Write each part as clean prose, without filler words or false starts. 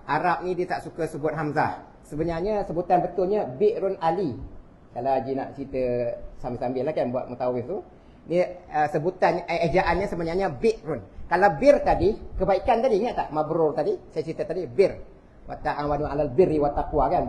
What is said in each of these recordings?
Arab ni dia tak suka sebut hamzah. Sebenarnya sebutan betulnya Bi'run Ali. Kalau Haji nak cerita sambil-sambil lah kan buat mutawif tu. Dia sebutan ejaannya sebenarnya Bi'run. Kalau bir tadi, kebaikan tadi ingat tak? Mabrur tadi, saya cerita tadi bir. Wa ta'awanu 'alal birri wat taqwa kan,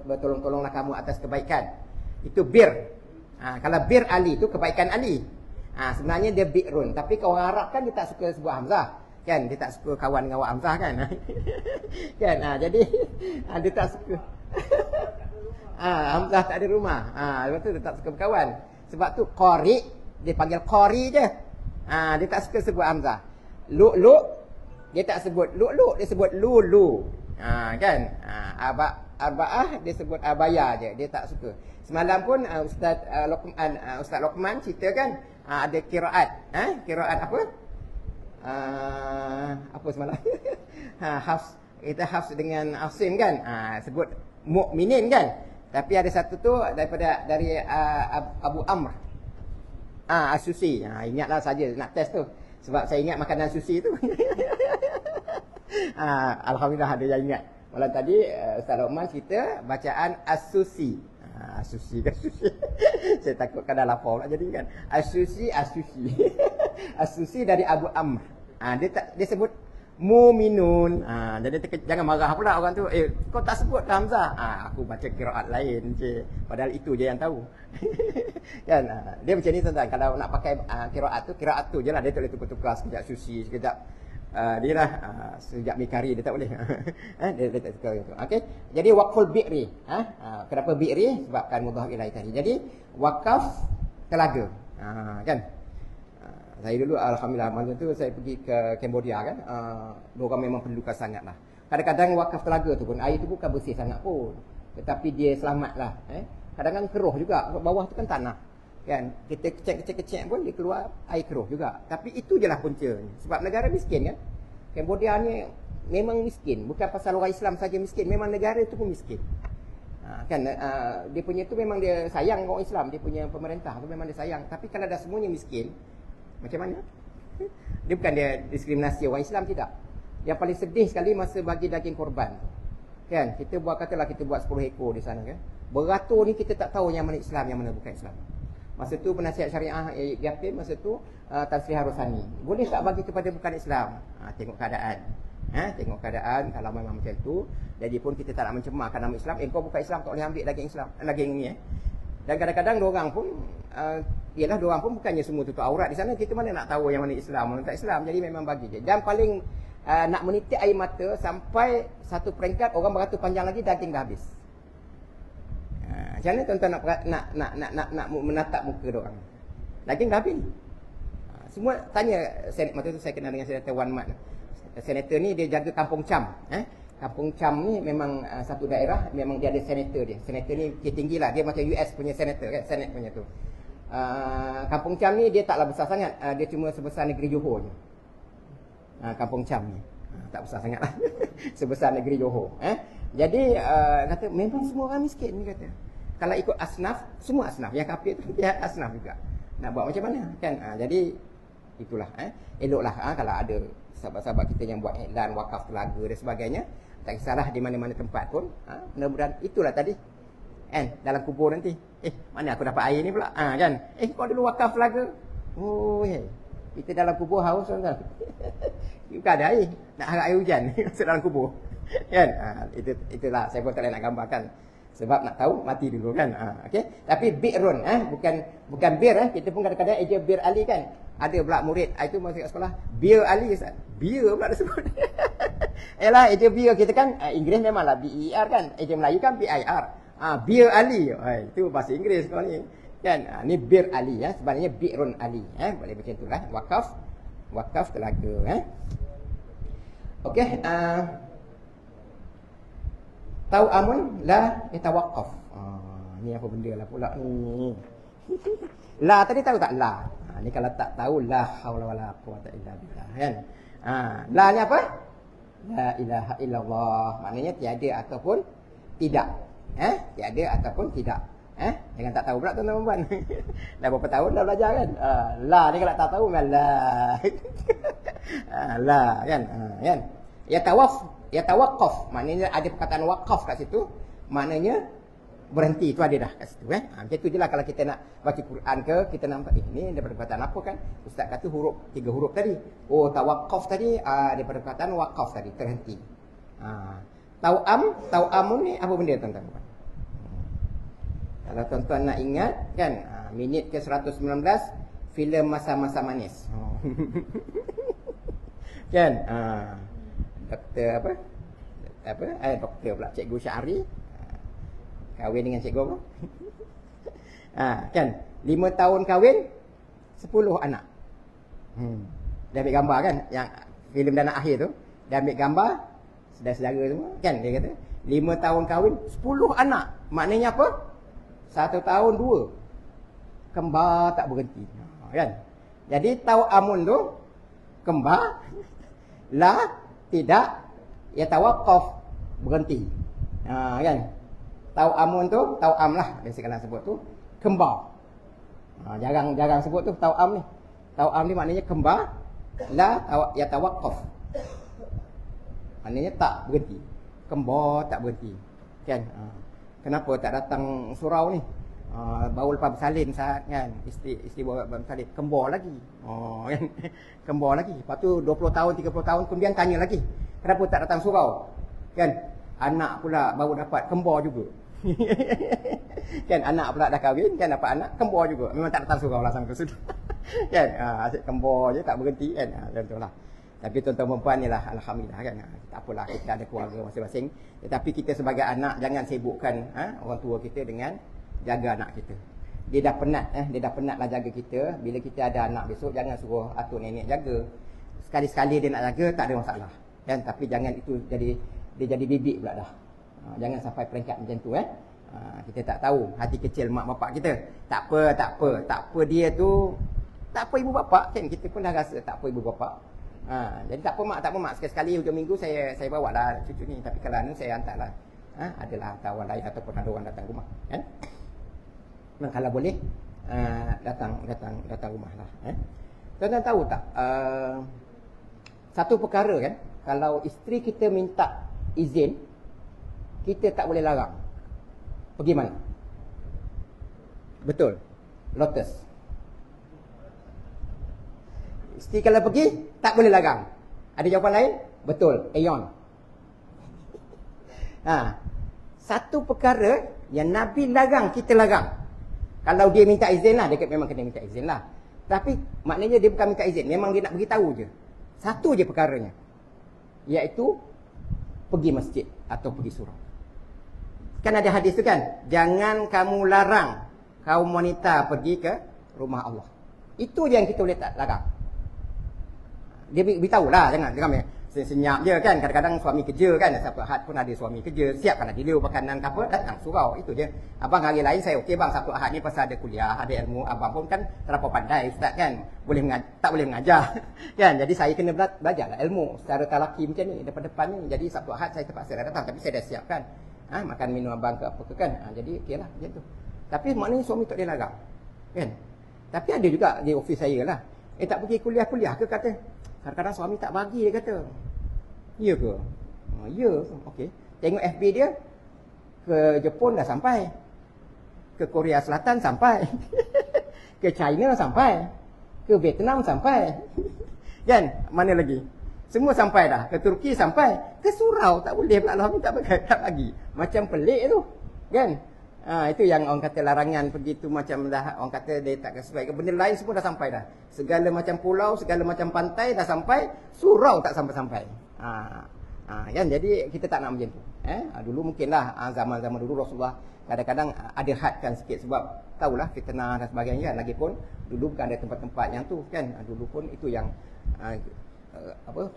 bertolong-tolonglah kamu atas kebaikan. Itu bir. Kalau bir Ali itu kebaikan Ali. Sebenarnya dia Bi'run, tapi kalau orang Arab kan dia tak suka sebut hamzah. Kan dia tak suka kawan dengan awak hamzah kan. Kan jadi dia tak suka. Hamzah tak ada rumah. Lepas tu dia tak suka berkawan. Sebab tu qari dia panggil qari je. Dia tak suka sebut hamzah. Lu' dia tak sebut lu', dia sebut lulu. Kan? Arba'ah dia sebut abaya je. Dia tak suka. Semalam pun Ustaz Luqman cerita kan ada qiraat. Qiraat apa? Apa semalam? Hafs. Kita Hafs dengan Asim kan? Sebut mukminin kan? Tapi ada satu tu dari Abu Amr. As-Susi. Ingatlah saja nak test tu. Sebab saya ingat makanan sushi tu. Alhamdulillah ada yang ingat. Malam tadi Ustaz Luqman cerita bacaan As-Susi. As-Susi kan sushi. Saya takut kadang lapar pula jadi kan. As-Susi, As-Susi. As-Susi dari Abu Amr. Dia sebut muminun. Jadi jangan marah pula orang tu. Kau tak sebut hamzah. Aku baca qiraat lain je. Padahal itu je yang tahu. Kan? Dia macam ni tuan-tuan. Kalau nak pakai qiraat tu je lah. Dia tak boleh tukar-tukar sekejap sushi, sekejap dia lah sekejap mikari dia tak boleh. Dia tak tukar gitu. Okey. Jadi waqful bi'ri. Kenapa bi'ri? Sebabkan mudhaf ilaih tadi. Jadi wakaf telaga. Kan? Saya dulu alhamdulillah masa tu saya pergi ke Cambodia kan. Diorang memang perlukan sangat lah. Kadang-kadang wakaf telaga tu pun air tu bukan bersih sangat pun. Tetapi dia selamat lah. Kadang-kadang keruh juga. Bawah tu kan tanah. Kan? Kita kecek-kecek pun dia keluar air keruh juga. Tapi itu je lah puncanya. Sebab negara miskin kan. Cambodia ni memang miskin. Bukan pasal orang Islam saja miskin. Memang negara tu pun miskin. Kan? Dia punya tu memang dia sayang orang Islam. Dia punya pemerintah tu memang dia sayang. Tapi kalau dah semuanya miskin, macam mana? Dia bukan dia diskriminasi orang Islam, tidak. Yang paling sedih sekali masa bagi daging korban. Kan? Kita buat katalah kita buat 10 ekor di sana kan. Beratur ni kita tak tahu yang mana Islam, yang mana bukan Islam. Masa tu penasihat syariah Yakin masa tu Tan Sri Harusani. Boleh tak bagi kepada bukan Islam? Tengok keadaan. Tengok keadaan kalau memang macam tu. Jadi pun kita tak nak mencemarkan nama Islam. Kau bukan Islam tak boleh ambil daging Islam. Daging ni Dan kadang-kadang diorang pun ialah diorang pun bukannya semua tutup aurat di sana. Kita mana nak tahu yang mana Islam, mana tak Islam. Jadi memang bagi je. Dan paling nak menitik air mata sampai satu peringkat orang beratur panjang lagi daging dah habis. Macam mana tuan-tuan nak menatap muka diorang? Daging dah habis. Semua tanya masa tu saya kenal dengan Senator Wan Mat. Senator ni dia jaga Kampung Cham. Kampung Cham ni memang satu daerah, memang dia ada senator dia. Senator ni dia tinggi lah. Dia macam US punya senator kan, Senate punya tu. Kampung Cham ni dia taklah besar sangat. Dia cuma sebesar negeri Johor je. Kampung Cham ni. Tak besar sangat lah. Sebesar negeri Johor. Jadi kata memang semua orang miskin ni kata. Kalau ikut asnaf, semua asnaf. Yang kafir tu dia asnaf juga. Nak buat macam mana kan? Jadi itulah. Eloklah kalau ada sahabat-sahabat kita yang buat iklan wakaf telaga dan sebagainya. Tak kisahlah di mana-mana tempat pun. Mudah-mudahan itulah tadi. Dalam kubur nanti. Mana aku dapat air ni pula? Kan? Kau dulu wakaf telaga. Oh, kita dalam kubur haus kan? Bukan ada air. Nak harap air hujan masuk dalam kubur. Kan? Itulah saya pun tak boleh nak gambarkan. Sebab nak tahu mati dulu kan. Okey. Tapi Bi'run bukan bir kita pun kadang-kadang eja Bir Ali kan. Ada pula murid itu masuk kat sekolah Bir Ali Ustaz. Bir pula dia sebut. Yalah eja bir kita kan Inggeris memanglah BER kan. Eja Melayu kan BIR. Bir Ali. Itu bahasa Inggeris kau ni. Kan? Ni Bir Ali sebenarnya Bi'run Ali boleh macam itulah wakaf telaga Okey. Tahu amun la yatawaqqaf. Ni apa benda lah pula ni. La tadi tahu tak la? Ni kalau tak tahu la haula wala quwata illa billah kan. La ni apa? La ilaha illallah. Maknanya tiada ataupun tidak. Tiada ataupun tidak. Jangan tak tahu pula tuan-tuan. Dah berapa tahun dah belajar kan? La ni kalau tak tahu memang la. La kan. Kan? Yatawaqqaf, maknanya ada perkataan waqaf kat situ, maknanya berhenti, tu ada dah kat situ macam tu je lah kalau kita nak baca Quran ke, kita nampak ni daripada perkataan apa kan, ustaz kata huruf, 3 huruf tadi, tawaqqaf tadi daripada perkataan waqaf tadi, terhenti. Tau'amun ni apa benda tuan-tuan? Kalau tuan-tuan nak ingat kan, minit ke 119 filem Masa-Masa Manis. Kan? Doktor doktor pula, Cikgu Syahri kahwin dengan cikgu apa? Kan? 5 tahun kahwin, 10 anak. Dia ambil gambar kan, yang filem Dan Akhir tu, dia ambil gambar saudara-saudara semua kan, dia kata 5 tahun kahwin, 10 anak. Maknanya apa? 1 tahun 2 kembar tak berhenti kan. Jadi tau'amun tu kembar, la tidak, yatawaqqaf berhenti. Kan? Tau'amun tu, tau'am lah biasakan sebut tu, kembar. Jarang sebut tu tau'am ni. Tau'am ni maknanya kembar, la yatawaqqaf. Maknanya tak berhenti. Kembar tak berhenti. Kan? Kenapa tak datang surau ni? Baru lepas bersalin saat kan, isteri bawa bersalin, kembar lagi. Kan? Kembar lagi. Lepas tu 20 tahun, 30 tahun kemudian tanya lagi, kenapa tak datang surau? Kan? Anak pula baru dapat, kembar juga. Kan, anak pula dah kahwin kan, dapat anak, kembar juga. Memang tak datang surau lah sampai ke situ. Kan? Asyik kembar je tak berhenti kan. Contohlah. Tapi tuan-tuan perempuan ni lah, alhamdulillah kan. Tak apalah, kita ada keluarga masing-masing. Tetapi kita sebagai anak jangan sibukkan orang tua kita dengan jaga anak kita. Dia dah penat lah jaga kita. Bila kita ada anak besok, jangan suruh atuk nenek jaga. Sekali-sekali dia nak jaga, tak ada masalah kan. Tapi jangan itu dia jadi bibik pula dah. Jangan sampai peringkat macam tu kita tak tahu hati kecil mak bapak kita. Tak apa dia tu, tak apa ibu bapak kan, kita pun dah rasa tak apa ibu bapak. Jadi tak apa mak, sekali-sekali hujung minggu saya bawa lah cucu ni, tapi kalau ni saya hantarlah. Adalah kawan lain ataupun ada orang datang rumah kan. Kalau boleh datang rumah lah. Tuan-tuan tahu tak, satu perkara kan, kalau isteri kita minta izin, kita tak boleh larang. Pergi mana? Betul, Lotus. Isteri kalau pergi, tak boleh larang. Ada jawapan lain? Betul, Aeon. Satu perkara yang Nabi larang, kita larang. Kalau dia minta izin lah, dia memang kena minta izin lah. Tapi maknanya dia bukan minta izin, memang dia nak beritahu je. Satu je perkaranya, iaitu pergi masjid atau pergi surau. Kan ada hadis tu kan, jangan kamu larang kaum wanita pergi ke rumah Allah. Itu je yang kita boleh tak larang. Dia beritahu lah, jangan senyap je kan. Kadang-kadang suami kerja kan, Sabtu Ahad pun ada suami kerja, siapkanlah dia makanan ke apa, datang surau. Itu je. Abang hari lain saya okey bang, Sabtu Ahad ni pasal ada kuliah, ada ilmu. Abang pun kan terlalu pandai ustaz kan, tak boleh mengajar kan. Jadi saya kena belajarlah ilmu secara talaki macam ni depan-depan ni. Jadi Sabtu Ahad saya terpaksa datang, tapi saya dah siapkan makan minum abang ke apa ke kan. Jadi okeylah macam tu. Tapi maknanya suami tak boleh larang kan. Tapi ada juga di ofis saya lah, tak pergi kuliah ke kata. Kadang-kadang suami tak bagi, dia kata. Ya ke? Ya. Okey. Tengok FB dia, ke Jepun dah sampai, ke Korea Selatan sampai, ke China sampai, ke Vietnam sampai. Kan? Mana lagi? Semua sampai dah. Ke Turki sampai, ke surau tak boleh pula, suami tak bagi. Macam pelik tu. Kan? Itu yang orang kata larangan pergi tu, macam dah orang kata dia tak sesuai. Benda lain semua dah sampai dah. Segala macam pulau, segala macam pantai dah sampai, surau tak sampai-sampai. Kan, jadi kita tak nak macam tu. Dulu mungkinlah zaman-zaman dulu Rasulullah kadang-kadang ada hadkan sikit sebab tahulah fitnah dan sebagainya kan. Lagipun dulu bukan ada tempat-tempat yang tu kan. Dulu pun itu yang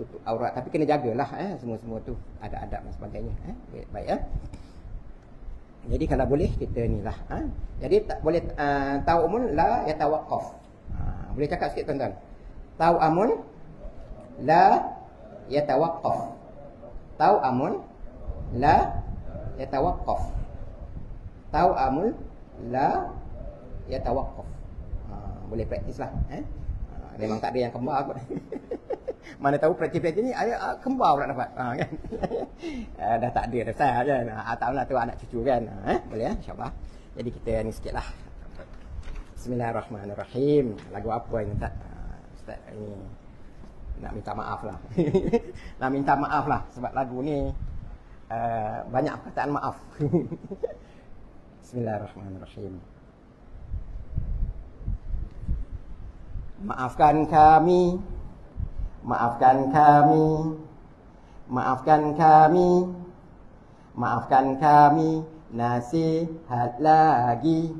tutup aurat, tapi kena jagalah semua-semua tu ada adab dan sebagainya. Baik. Jadi kalau boleh kita ni lah. Jadi tak boleh tau'amun la yatawaqqaf. Boleh cakap sikit tuan-tuan. Tau'amun la yatawaqqaf. Tau'amun la yatawaqqaf. Tau'amun la yatawaqqaf. Boleh praktis lah. Memang tak ada yang kembar kot. Mana tahu praktik-praktik ni ayah kembar pula dapat. Kan? Dah tak ada dah saya kan. Tak nak tu anak cucu kan. Boleh insya-Allah. Jadi kita ni sikitlah. Bismillahirrahmanirrahim. Lagu apa ini tak? Ustaz ini nak minta maaf lah. Nak minta maaf lah sebab lagu ni banyak perkataan maaf. Bismillahirrahmanirrahim. Maafkan kami, maafkan kami, maafkan kami, maafkan kami, nasihat lagi.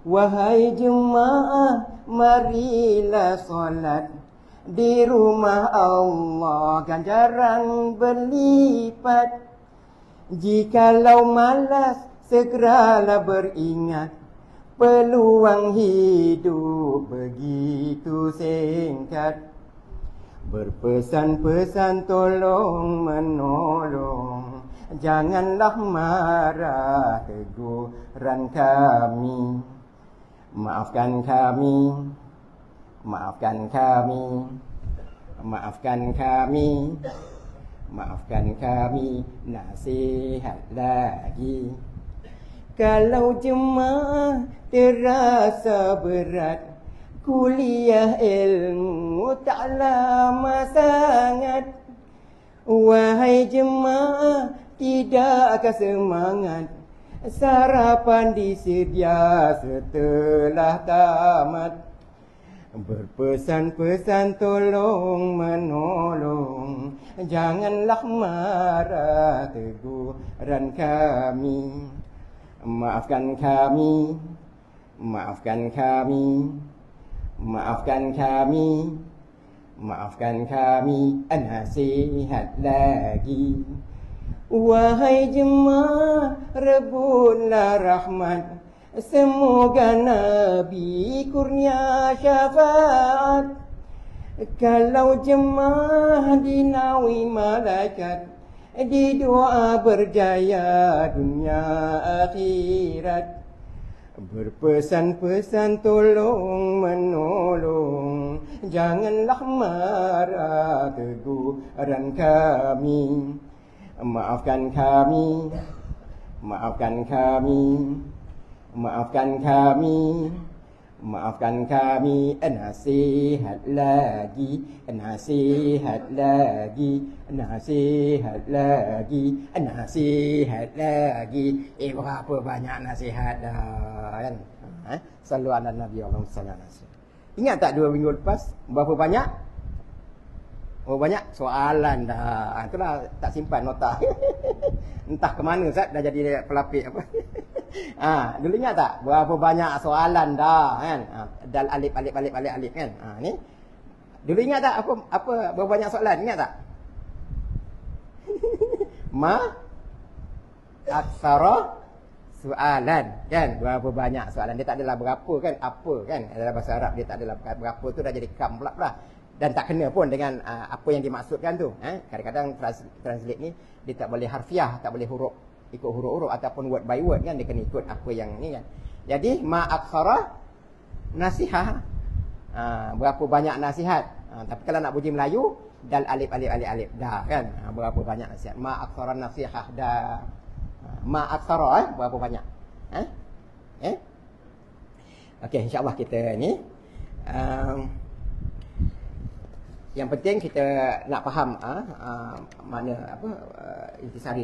Wahai jemaah, marilah solat di rumah Allah, ganjaran berlipat. Jikalau malas, segeralah beringat, peluang hidup begitu singkat. Berpesan-pesan tolong menolong, janganlah marah teguran kami. Maafkan kami, maafkan kami, maafkan kami, maafkan kami, nasihat lagi. Kalau jemaah terasa berat, kuliah ilmu tak lama sangat. Wahai jemaah, tidakkah semangat, sarapan disedia setelah tamat. Berpesan-pesan tolong menolong, janganlah marah teguran kami. Maafkan kami, maafkan kami, maafkan kami, maafkan kami, nasihat lagi. Wahai jemaah, rebutlah rahmat, semoga Nabi kurnia syafaat. Kalau jemaah dinaungi malaikat, di doa berjaya dunia akhirat. Berpesan-pesan tolong menolong, janganlah marah teguran kami. Maafkan kami, maafkan kami, maafkan kami, maafkan kami, nasihat lagi, nasihat lagi, nasihat lagi, nasihat lagi. Berapa banyak nasihat dah kan? Selalu anak Nabi Allah SAW. Ingat tak 2 minggu lepas berapa banyak? Oh banyak soalan dah. Itulah tak simpan nota. Entah ke mana Ustaz dah jadi pelapik apa. Dulu ingat tak berapa banyak soalan dah kan? Dal alif alif alif alif alif kan? Ni. Dulu ingat tak apa berapa banyak soalan? Ingat tak? Ma aksara soalan kan? Berapa banyak soalan? Dia tak adalah berapa kan? Apa kan? Dalam bahasa Arab dia tak adalah berapa tu dah jadi kam pula lah. Dan tak kena pun dengan apa yang dimaksudkan tu. Kadang-kadang translate ni dia tak boleh harfiah, tak boleh huruf, ikut huruf-huruf ataupun word by word kan, dia kena ikut apa yang ni kan. Jadi ma aksara nasihat, berapa banyak nasihat. Tapi kalau nak bunyi Melayu, dal alif alif alif alif dah kan. Berapa banyak nasihat. Ma aksara nasihat dah. Ma aksara berapa banyak. Okey, insya-Allah kita ni yang penting kita nak faham mana apa intisari